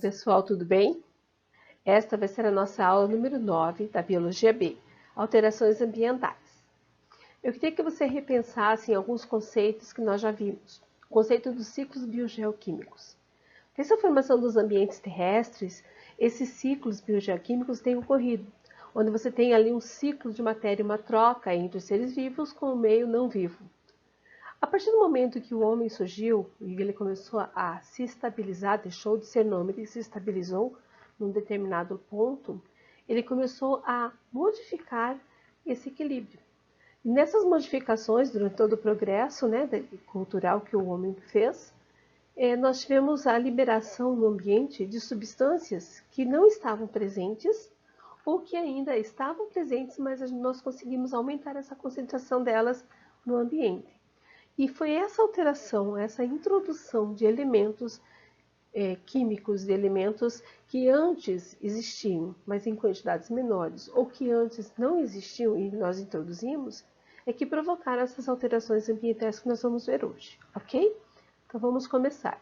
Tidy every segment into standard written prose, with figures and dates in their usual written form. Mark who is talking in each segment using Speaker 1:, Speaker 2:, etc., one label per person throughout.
Speaker 1: pessoal, tudo bem? Esta vai ser a nossa aula número 9 da Biologia B, Alterações Ambientais. Eu queria que você repensasse em alguns conceitos que nós já vimos. O conceito dos ciclos biogeoquímicos. Desde a formação dos ambientes terrestres, esses ciclos biogeoquímicos têm ocorrido, onde você tem ali um ciclo de matéria, uma troca entre os seres vivos com o meio não vivo. A partir do momento que o homem surgiu e ele começou a se estabilizar, deixou de ser nômade e se estabilizou num determinado ponto, ele começou a modificar esse equilíbrio. E nessas modificações, durante todo o progresso cultural que o homem fez, nós tivemos a liberação no ambiente de substâncias que não estavam presentes ou que ainda estavam presentes, mas nós conseguimos aumentar essa concentração delas no ambiente. E foi essa alteração, essa introdução de elementos químicos, de elementos que antes existiam, mas em quantidades menores, ou que antes não existiam e nós introduzimos, é que provocaram essas alterações ambientais que nós vamos ver hoje, ok? Então vamos começar.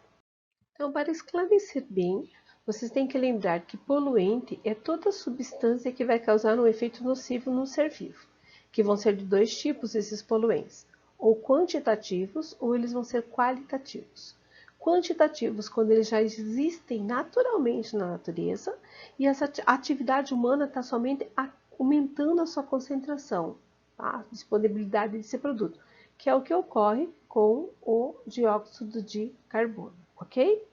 Speaker 1: Então, para esclarecer bem, vocês têm que lembrar que poluente é toda substância que vai causar um efeito nocivo no ser vivo, que vão ser de dois tipos esses poluentes, ou quantitativos ou eles vão ser qualitativos. Quantitativos quando eles já existem naturalmente na natureza e essa atividade humana está somente aumentando a sua concentração, a disponibilidade desse produto, que é o que ocorre com o dióxido de carbono, ok?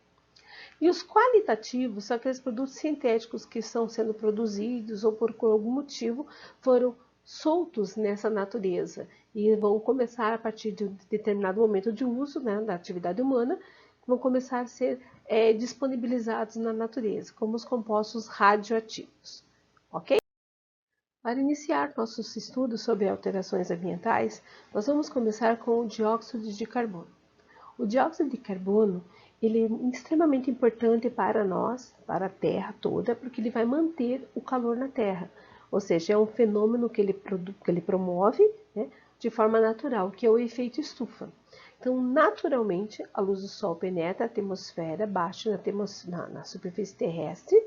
Speaker 1: E os qualitativos são aqueles produtos sintéticos que estão sendo produzidos ou por algum motivo foram soltos nessa natureza e vão começar a partir de um determinado momento de uso da atividade humana, vão começar a ser disponibilizados na natureza, como os compostos radioativos, ok? Para iniciar nossos estudos sobre alterações ambientais, nós vamos começar com o dióxido de carbono. O dióxido de carbono ele é extremamente importante para nós, para a Terra toda, porque ele vai manter o calor na Terra. Ou seja, é um fenômeno que ele promove de forma natural, que é o efeito estufa. Então, naturalmente, a luz do Sol penetra a atmosfera, bate na superfície terrestre,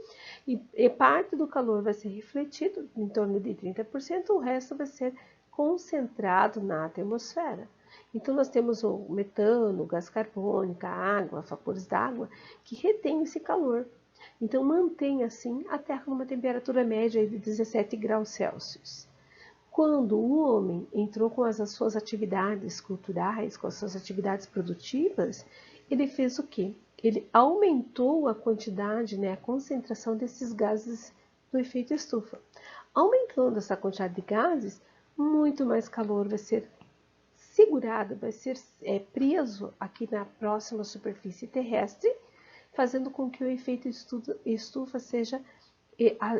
Speaker 1: e parte do calor vai ser refletido, em torno de 30%, o resto vai ser concentrado na atmosfera. Então, nós temos o metano, o gás carbônico, a água, vapores d'água, que retém esse calor. Então, mantém assim a Terra numa temperatura média de 17 graus Celsius. Quando o homem entrou com as suas atividades culturais, com as suas atividades produtivas, ele fez o quê? Ele aumentou a quantidade, a concentração desses gases do efeito estufa. Aumentando essa quantidade de gases, muito mais calor vai ser segurado, vai ser preso aqui na próxima superfície terrestre, fazendo com que o efeito estufa seja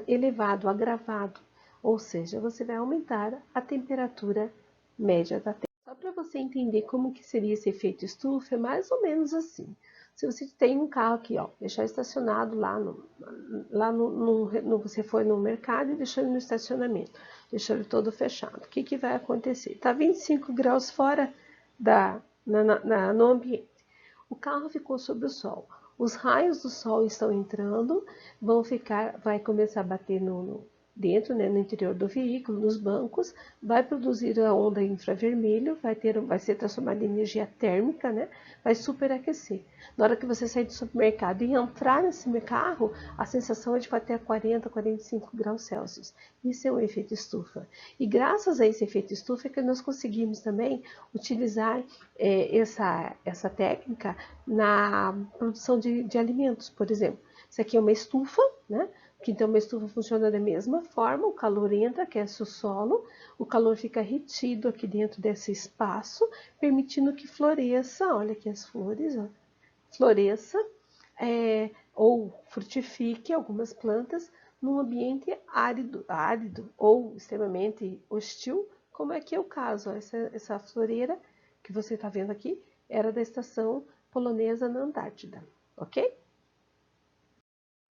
Speaker 1: elevado, agravado, ou seja, você vai aumentar a temperatura média da Terra. Só para você entender como que seria esse efeito estufa, é mais ou menos assim. Se você tem um carro aqui, deixar estacionado você foi no mercado e deixou ele no estacionamento, deixou ele todo fechado. O que vai acontecer? Está 25 graus fora no ambiente. O carro ficou sob o sol. Os raios do sol estão entrando, vai começar a bater dentro, no interior do veículo, nos bancos, vai produzir a onda infravermelho, vai ser transformada em energia térmica, vai superaquecer. Na hora que você sair do supermercado e entrar nesse carro, a sensação é de até 40, 45 graus Celsius. Isso é um efeito estufa. E graças a esse efeito estufa é que nós conseguimos também utilizar essa técnica na produção de alimentos, por exemplo. Isso aqui é uma estufa, que então uma estufa funciona da mesma forma, o calor entra, aquece o solo, o calor fica retido aqui dentro desse espaço, permitindo que floresça, olha aqui as flores, floresça ou frutifique algumas plantas num ambiente árido ou extremamente hostil, como é que é o caso. Essa floreira que você está vendo aqui era da estação polonesa na Antártida, ok?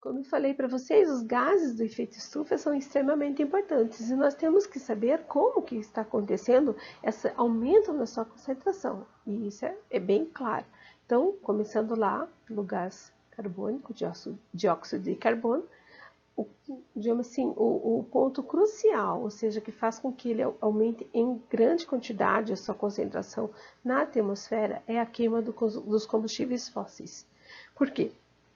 Speaker 1: Como eu falei para vocês, os gases do efeito estufa são extremamente importantes e nós temos que saber como que está acontecendo esse aumento na sua concentração. E isso é bem claro. Então, começando lá no gás carbônico, dióxido de carbono, digamos assim, o ponto crucial, ou seja, que faz com que ele aumente em grande quantidade a sua concentração na atmosfera, é a queima dos combustíveis fósseis. Por quê?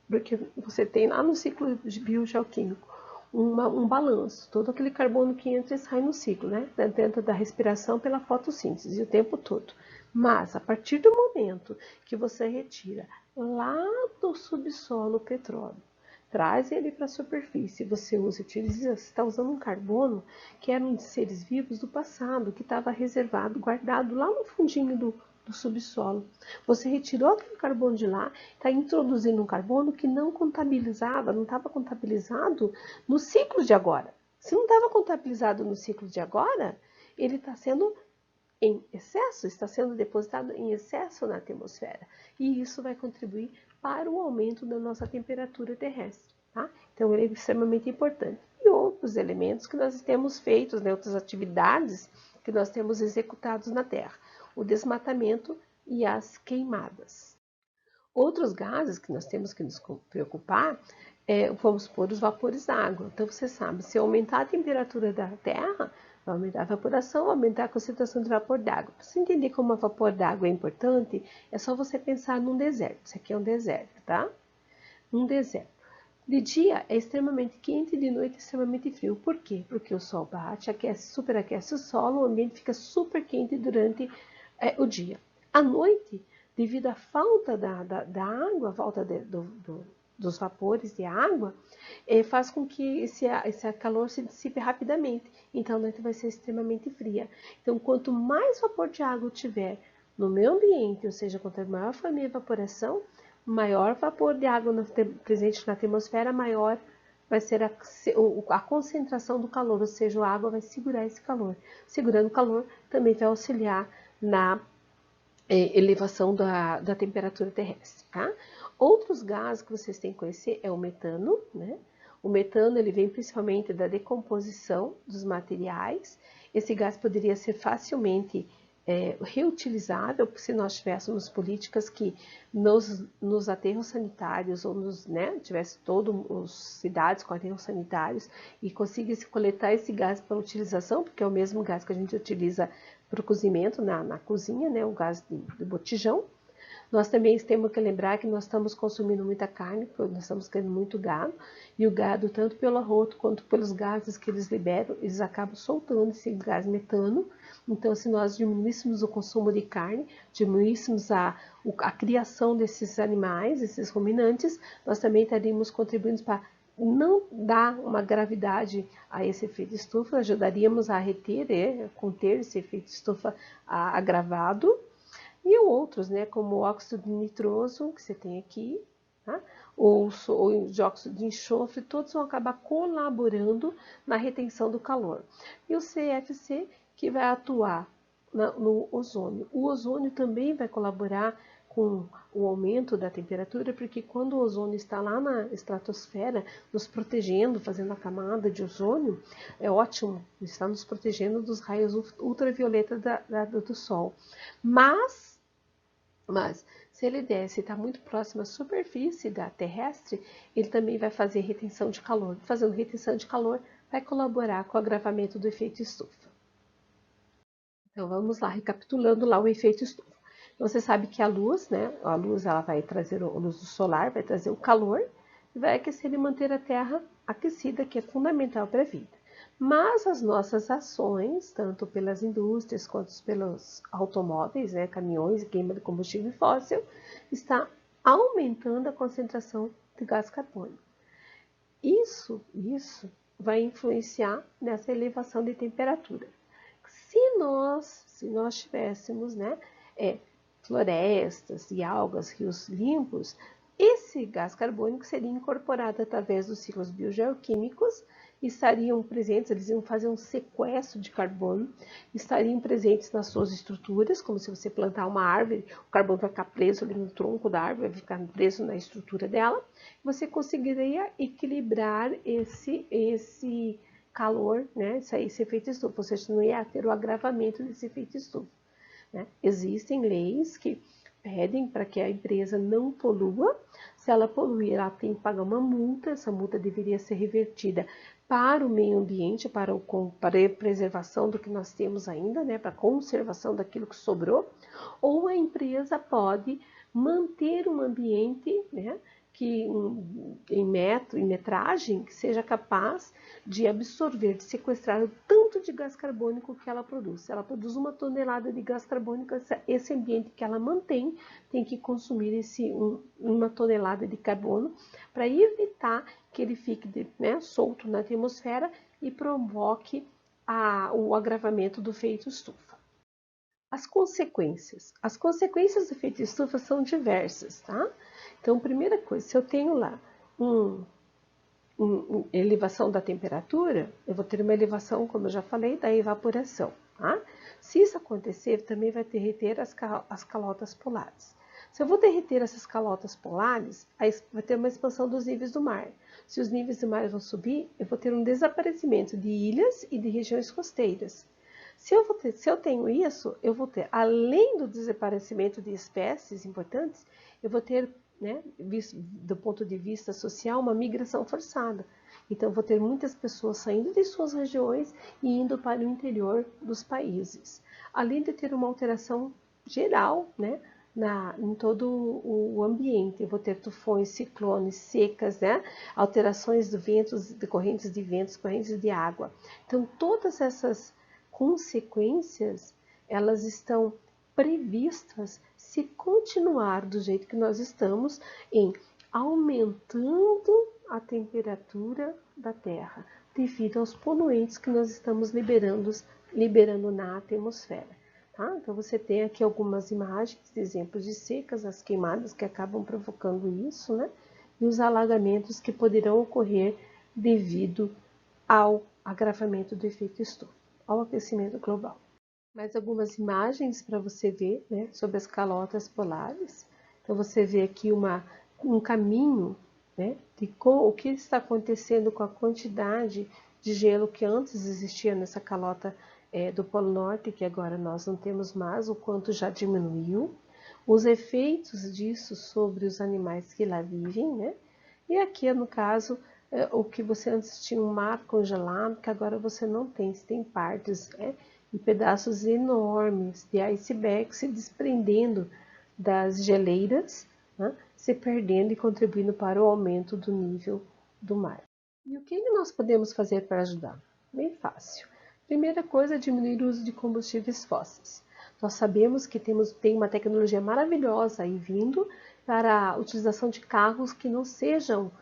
Speaker 1: Porque você tem lá no ciclo biogeoquímico um balanço, todo aquele carbono que entra e sai no ciclo, né? Dentro da respiração pela fotossíntese o tempo todo. Mas, a partir do momento que você retira lá do subsolo o petróleo, traz ele para a superfície, você utiliza, você está usando um carbono que eram de seres vivos do passado, que estava reservado, guardado lá no fundinho do subsolo. Você retirou aquele carbono de lá, está introduzindo um carbono que não contabilizava, não estava contabilizado no ciclo de agora. Se não estava contabilizado no ciclo de agora, ele está sendo em excesso, está sendo depositado em excesso na atmosfera. E isso vai contribuir para o aumento da nossa temperatura terrestre. Tá? Então, ele é extremamente importante. E outros elementos que nós temos feito, né, outras atividades que nós temos executados na Terra. O desmatamento e as queimadas. Outros gases que nós temos que nos preocupar vamos supor, os vapores d'água. Então, você sabe, se aumentar a temperatura da Terra, vai aumentar a evaporação, aumentar a concentração de vapor d'água. Para você entender como o vapor d'água é importante, é só você pensar num deserto. Isso aqui é um deserto, tá? Um deserto. De dia é extremamente quente e de noite é extremamente frio. Por quê? Porque o sol bate, aquece, superaquece o solo, o ambiente fica super quente durante o dia. À noite, devido à falta da água, a falta dos vapores de água, faz com que esse calor se dissipe rapidamente. Então, a noite vai ser extremamente fria. Então, quanto mais vapor de água tiver no meio ambiente, ou seja, quanto maior for a minha evaporação, maior vapor de água presente na atmosfera, maior vai ser a concentração do calor, ou seja, a água vai segurar esse calor. Segurando o calor, também vai auxiliar na elevação da temperatura terrestre. Tá? Outros gases que vocês têm que conhecer é o metano, né? O metano ele vem principalmente da decomposição dos materiais. Esse gás poderia ser facilmente reutilizável se nós tivéssemos políticas que nos aterros sanitários ou tivesse todas as cidades com aterros sanitários e conseguisse coletar esse gás para utilização, porque é o mesmo gás que a gente utiliza para o cozimento na cozinha, né, o gás de botijão. Nós também temos que lembrar que nós estamos consumindo muita carne, nós estamos criando muito gado, e o gado, tanto pelo arroto quanto pelos gases que eles liberam, eles acabam soltando esse gás metano. Então, se nós diminuíssemos o consumo de carne, diminuíssemos a criação desses animais, esses ruminantes, nós também estaríamos contribuindo para não dar uma gravidade a esse efeito estufa, ajudaríamos a reter, conter esse efeito estufa agravado. E outros, né, como o óxido nitroso, que você tem aqui, tá? ou o dióxido de enxofre, todos vão acabar colaborando na retenção do calor. E o CFC, que vai atuar no ozônio. O ozônio também vai colaborar com o aumento da temperatura, porque quando o ozônio está lá na estratosfera, nos protegendo, fazendo a camada de ozônio, é ótimo, está nos protegendo dos raios ultravioleta do Sol. Mas, se ele desce e está muito próximo à superfície da terrestre, ele também vai fazer retenção de calor. Fazendo retenção de calor, vai colaborar com o agravamento do efeito estufa. Então, vamos lá, recapitulando lá o efeito estufa. Você sabe que a luz, né? A luz ela vai trazer a luz solar, vai trazer o calor e vai aquecer e manter a Terra aquecida, que é fundamental para a vida. Mas as nossas ações, tanto pelas indústrias quanto pelos automóveis, né, caminhões e queima de combustível fóssil, está aumentando a concentração de gás carbônico. Isso vai influenciar nessa elevação de temperatura. Se nós tivéssemos, né, florestas e algas, rios limpos, esse gás carbônico seria incorporado através dos ciclos biogeoquímicos, estariam presentes, eles iam fazer um sequestro de carbono, estariam presentes nas suas estruturas, como se você plantar uma árvore, o carbono vai ficar preso ali no tronco da árvore, vai ficar preso na estrutura dela, você conseguiria equilibrar esse calor, né, esse efeito estufa, ou seja, não ia ter o agravamento desse efeito estufa. Né? Existem leis que pedem para que a empresa não polua. Se ela poluir, ela tem que pagar uma multa. Essa multa deveria ser revertida para o meio ambiente, para a preservação do que nós temos ainda, né, para a conservação daquilo que sobrou. Ou a empresa pode manter um ambiente, né, que em metragem que seja capaz de absorver, de sequestrar o tanto de gás carbônico que ela produz. Se ela produz 1 tonelada de gás carbônico, esse ambiente que ela mantém tem que consumir 1 tonelada de carbono para evitar que ele fique, né, solto na atmosfera e provoque o agravamento do efeito estufa. As consequências do efeito estufa são diversas, tá? Então, primeira coisa, se eu tenho lá elevação da temperatura, eu vou ter uma elevação, como eu já falei, da evaporação, tá? Se isso acontecer, também vai derreter as calotas polares. Se eu vou derreter essas calotas polares, aí vai ter uma expansão dos níveis do mar. Se os níveis do mar vão subir, eu vou ter um desaparecimento de ilhas e de regiões costeiras. Se eu tenho isso, eu vou ter, além do desaparecimento de espécies importantes, eu vou ter, né, do ponto de vista social, uma migração forçada. Então, eu vou ter muitas pessoas saindo de suas regiões e indo para o interior dos países. Além de ter uma alteração geral, né, em todo o ambiente. Eu vou ter tufões, ciclones, secas, né, alterações de ventos, de correntes de ventos, correntes de água. Então, todas essas consequências, elas estão previstas se continuar do jeito que nós estamos, em aumentando a temperatura da Terra, devido aos poluentes que nós estamos liberando na atmosfera. Tá? Então, você tem aqui algumas imagens de exemplos de secas, as queimadas que acabam provocando isso, né? E os alagamentos que poderão ocorrer devido ao agravamento do efeito estufa, ao aquecimento global. Mais algumas imagens para você ver, né, sobre as calotas polares. Então, você vê aqui um caminho, né, de o que está acontecendo com a quantidade de gelo que antes existia nessa calota do Polo Norte, que agora nós não temos mais, o quanto já diminuiu, os efeitos disso sobre os animais que lá vivem, né? E aqui, no caso, o que você antes tinha um mar congelado, que agora você não tem, você tem partes, né, e pedaços enormes de iceberg se desprendendo das geleiras, né, se perdendo e contribuindo para o aumento do nível do mar. E o que nós podemos fazer para ajudar? Bem fácil. Primeira coisa é diminuir o uso de combustíveis fósseis. Nós sabemos que tem uma tecnologia maravilhosa aí vindo para a utilização de carros que não sejam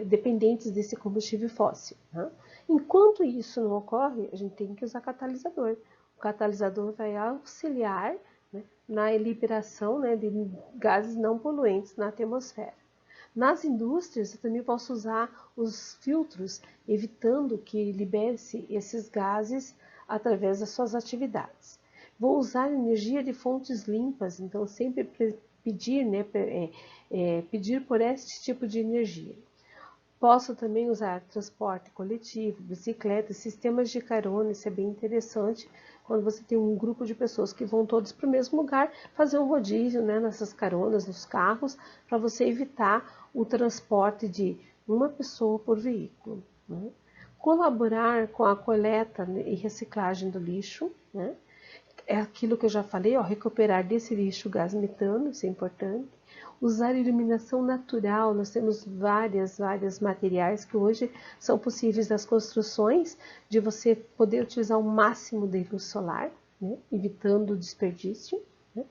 Speaker 1: dependentes desse combustível fóssil, né? Enquanto isso não ocorre, a gente tem que usar catalisador. O catalisador vai auxiliar, né, na liberação, né, de gases não poluentes na atmosfera. Nas indústrias, eu também posso usar os filtros, evitando que libere-se esses gases através das suas atividades. Vou usar energia de fontes limpas, então sempre pedir, né, pedir por este tipo de energia. Posso também usar transporte coletivo, bicicleta, sistemas de carona, isso é bem interessante, quando você tem um grupo de pessoas que vão todos para o mesmo lugar, fazer um rodízio, né, nessas caronas, nos carros, para você evitar o transporte de uma pessoa por veículo, né? Colaborar com a coleta e reciclagem do lixo, né? É aquilo que eu já falei, ó, recuperar desse lixo gás metano, isso é importante. Usar iluminação natural, nós temos vários materiais que hoje são possíveis nas construções, de você poder utilizar o máximo de luz solar, né, evitando o desperdício, né,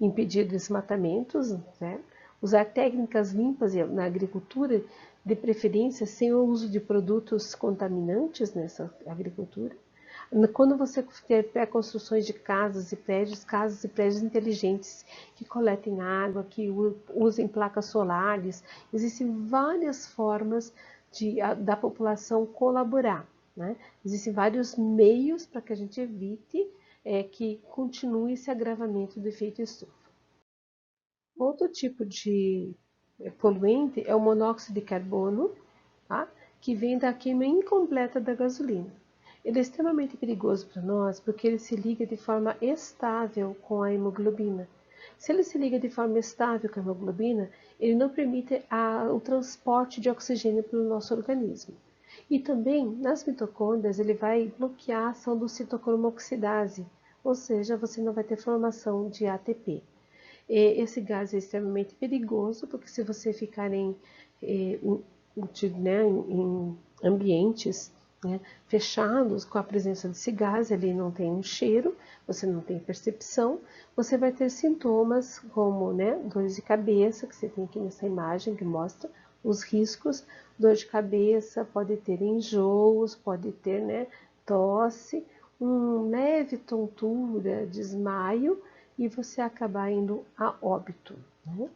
Speaker 1: impedir desmatamentos, né, usar técnicas limpas na agricultura, de preferência sem o uso de produtos contaminantes nessa agricultura. Quando você tiver construções de casas e prédios inteligentes que coletem água, que usem placas solares, existem várias formas da população colaborar, né? Existem vários meios para que a gente evite que continue esse agravamento do efeito estufa. Outro tipo de poluente é o monóxido de carbono, tá? Que vem da queima incompleta da gasolina. Ele é extremamente perigoso para nós porque ele se liga de forma estável com a hemoglobina. Se ele se liga de forma estável com a hemoglobina, ele não permite o transporte de oxigênio pelo nosso organismo. E também, nas mitocôndrias, ele vai bloquear a ação do citocromo oxidase, ou seja, você não vai ter formação de ATP. Esse gás é extremamente perigoso, porque se você ficar em ambientes, né, fechados com a presença desse gás, ele não tem um cheiro, você não tem percepção, você vai ter sintomas como, né, dor de cabeça, que você tem aqui nessa imagem que mostra os riscos, dor de cabeça, pode ter enjoos, pode ter, né, tosse, leve tontura, desmaio, e você acabar indo a óbito, né?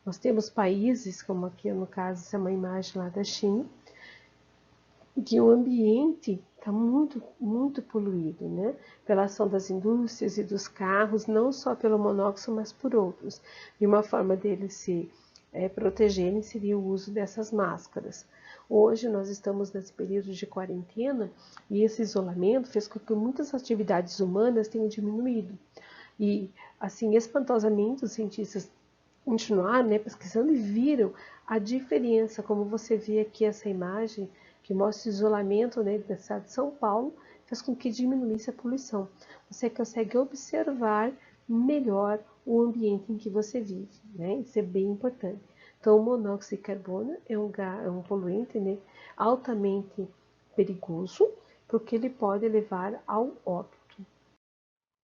Speaker 1: Nós temos países, como aqui no caso, essa é uma imagem lá da China, que o ambiente está muito poluído, né? Pela ação das indústrias e dos carros, não só pelo monóxido, mas por outros. E uma forma deles se protegerem seria o uso dessas máscaras. Hoje nós estamos nesse período de quarentena e esse isolamento fez com que muitas atividades humanas tenham diminuído. E, assim, espantosamente, os cientistas continuaram, né, pesquisando e viram a diferença, como você vê aqui essa imagem, que mostra o isolamento, né, da cidade de São Paulo, fez com que diminuísse a poluição. Você consegue observar melhor o ambiente em que você vive, né? Isso é bem importante. Então, o monóxido de carbono é um poluente, né, altamente perigoso, porque ele pode levar ao óbito.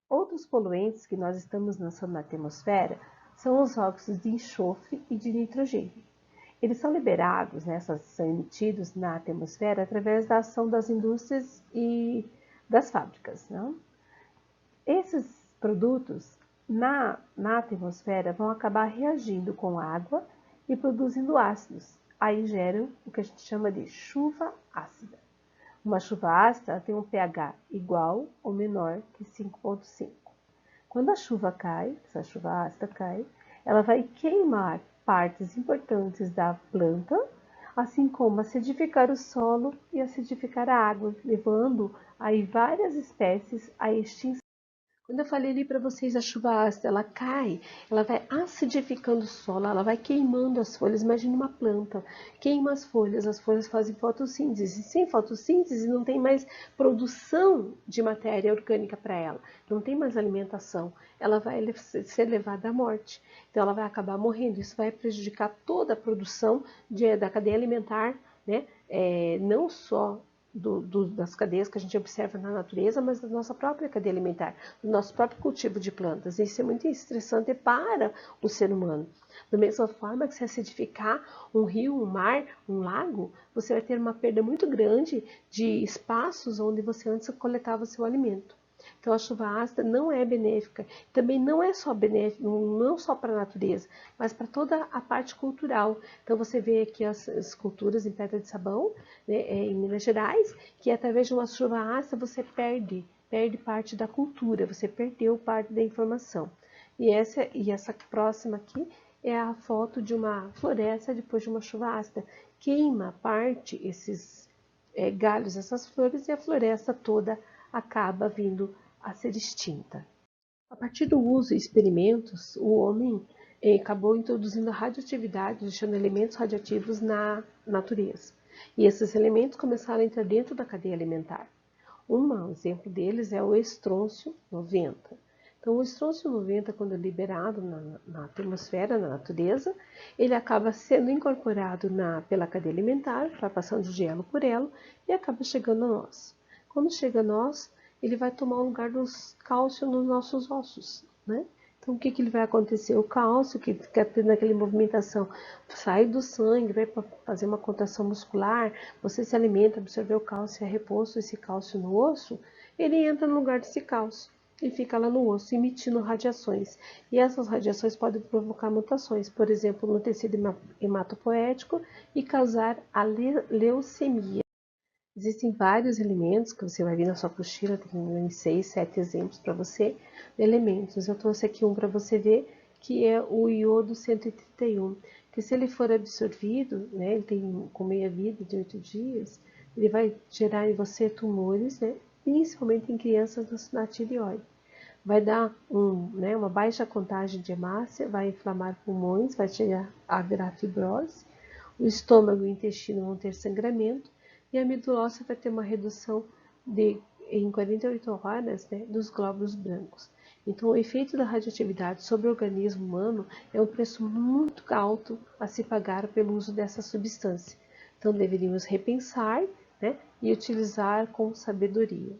Speaker 1: Outros poluentes que nós estamos lançando na atmosfera são os óxidos de enxofre e de nitrogênio. Eles são liberados, né, são emitidos na atmosfera através da ação das indústrias e das fábricas, né? Esses produtos na atmosfera vão acabar reagindo com água e produzindo ácidos. Aí geram o que a gente chama de chuva ácida. Uma chuva ácida tem um pH igual ou menor que 5,5. Quando a chuva cai, essa chuva ácida cai, ela vai queimar partes importantes da planta, assim como acidificar o solo e acidificar a água, levando aí várias espécies à extinção. Quando eu falei ali para vocês, a chuva ácida, ela cai, ela vai acidificando o solo, ela vai queimando as folhas. Imagina uma planta, queima as folhas fazem fotossíntese. Sem fotossíntese não tem mais produção de matéria orgânica para ela, não tem mais alimentação, ela vai ser levada à morte. Então ela vai acabar morrendo, isso vai prejudicar toda a produção da cadeia alimentar, né? Não só das cadeias que a gente observa na natureza, mas da nossa própria cadeia alimentar, do nosso próprio cultivo de plantas. Isso é muito estressante para o ser humano. Da mesma forma que se acidificar um rio, um mar, um lago, você vai ter uma perda muito grande de espaços onde você antes coletava o seu alimento. Então a chuva ácida não é benéfica, também não é só benéfica, não só para a natureza, mas para toda a parte cultural. Então você vê aqui as esculturas em pedra de sabão, né, em Minas Gerais, que através de uma chuva ácida você perde parte da cultura, você perdeu parte da informação. E essa próxima aqui é a foto de uma floresta depois de uma chuva ácida. Queima parte esses galhos, essas flores, e a floresta toda acaba vindo a ser extinta. A partir do uso e experimentos, o homem acabou introduzindo a radioatividade, deixando elementos radioativos na natureza. E esses elementos começaram a entrar dentro da cadeia alimentar. Um exemplo deles é o estrôncio 90. Então, o estrôncio 90, quando é liberado na atmosfera, na natureza, ele acaba sendo incorporado pela cadeia alimentar, vai passando de elo por elo e acaba chegando a nós. Quando chega a nós, ele vai tomar o lugar do cálcio nos nossos ossos, né? Então, o que ele vai acontecer? O cálcio, que fica tendo aquela movimentação, sai do sangue, vai fazer uma contração muscular, você se alimenta, absorveu o cálcio, é reposto esse cálcio no osso, ele entra no lugar desse cálcio e fica lá no osso, emitindo radiações. E essas radiações podem provocar mutações, por exemplo, no tecido hematopoético e causar a leucemia. Existem vários elementos que você vai ver na sua apostila, tem 6, 7 exemplos para você de elementos. Eu trouxe aqui um para você ver, que é o iodo 131, que se ele for absorvido, né, ele tem com meia-vida de 8 dias, ele vai gerar em você tumores, né, principalmente em crianças na tireoide. vai dar uma baixa contagem de hemácia, vai inflamar pulmões, vai chegar a virar fibrose, o estômago e o intestino vão ter sangramento e a medula óssea vai ter uma redução em 48 horas, né, dos glóbulos brancos. Então, o efeito da radioatividade sobre o organismo humano é um preço muito alto a se pagar pelo uso dessa substância. Então, deveríamos repensar, né, e utilizar com sabedoria.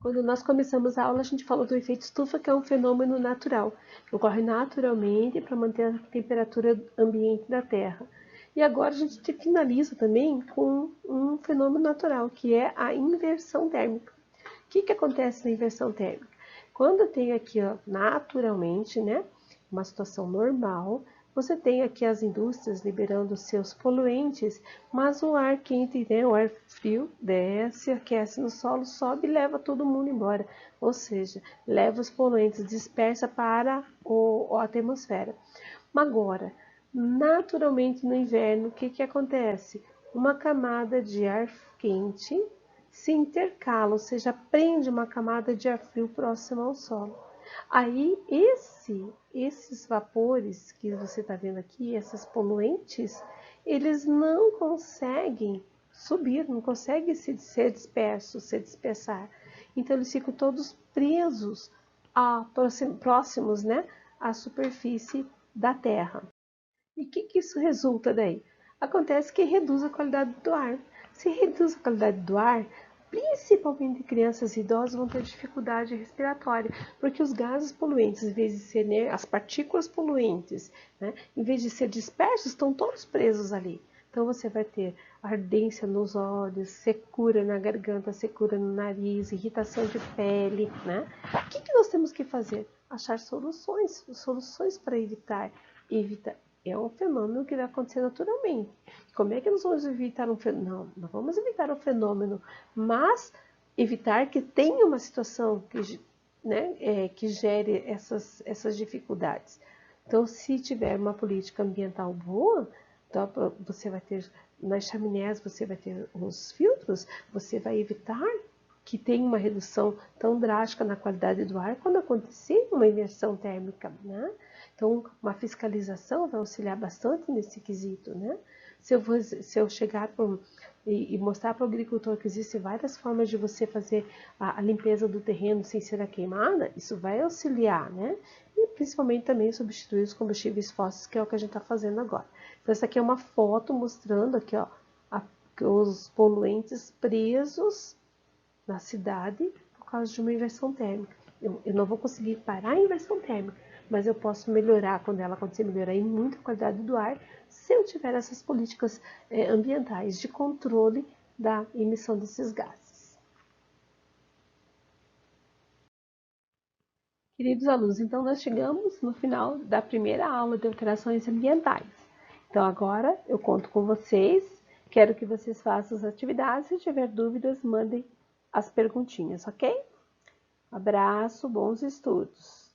Speaker 1: Quando nós começamos a aula, a gente falou do efeito estufa, que é um fenômeno natural, que ocorre naturalmente para manter a temperatura ambiente da Terra. E agora a gente finaliza também com um fenômeno natural, que é a inversão térmica. O que acontece na inversão térmica? Quando tem aqui, ó, naturalmente, né, uma situação normal, você tem aqui as indústrias liberando seus poluentes, mas o ar quente, né, o ar frio, desce, aquece no solo, sobe e leva todo mundo embora. Ou seja, leva os poluentes, dispersa para a atmosfera. Agora, naturalmente no inverno, o que acontece? Uma camada de ar quente se intercala, ou seja, prende uma camada de ar frio próxima ao solo. Aí, esses vapores que você está vendo aqui, esses poluentes, eles não conseguem subir, não conseguem ser dispersos, se dispersar. Então, eles ficam todos presos, próximos, né, à superfície da Terra. E o que isso resulta daí? Acontece que reduz a qualidade do ar. Se reduz a qualidade do ar, principalmente crianças e idosos vão ter dificuldade respiratória, porque os gases poluentes, em vez de ser, né, as partículas poluentes, né, em vez de ser dispersos, estão todos presos ali. Então você vai ter ardência nos olhos, secura na garganta, secura no nariz, irritação de pele, né? O que nós temos que fazer? Achar soluções para evitar. É um fenômeno que vai acontecer naturalmente. Como é que nós vamos evitar um fenômeno? Não vamos evitar um fenômeno, mas evitar que tenha uma situação que, né, que gere essas dificuldades. Então, se tiver uma política ambiental boa, então você vai ter, nas chaminés, você vai ter os filtros, você vai evitar que tenha uma redução tão drástica na qualidade do ar quando acontecer uma inversão térmica, né? Então, uma fiscalização vai auxiliar bastante nesse quesito, né? Se eu chegar e mostrar para o agricultor que existem várias formas de você fazer a limpeza do terreno sem ser a queimada, isso vai auxiliar, né? E principalmente também substituir os combustíveis fósseis, que é o que a gente está fazendo agora. Então, essa aqui é uma foto mostrando aqui, ó, os poluentes presos na cidade por causa de uma inversão térmica. Eu não vou conseguir parar a inversão térmica, mas eu posso melhorar, quando ela acontecer, melhorar em muito a qualidade do ar, se eu tiver essas políticas ambientais de controle da emissão desses gases. Queridos alunos, então nós chegamos no final da primeira aula de alterações ambientais. Então agora eu conto com vocês, quero que vocês façam as atividades, se tiver dúvidas, mandem as perguntinhas, ok? Abraço, bons estudos!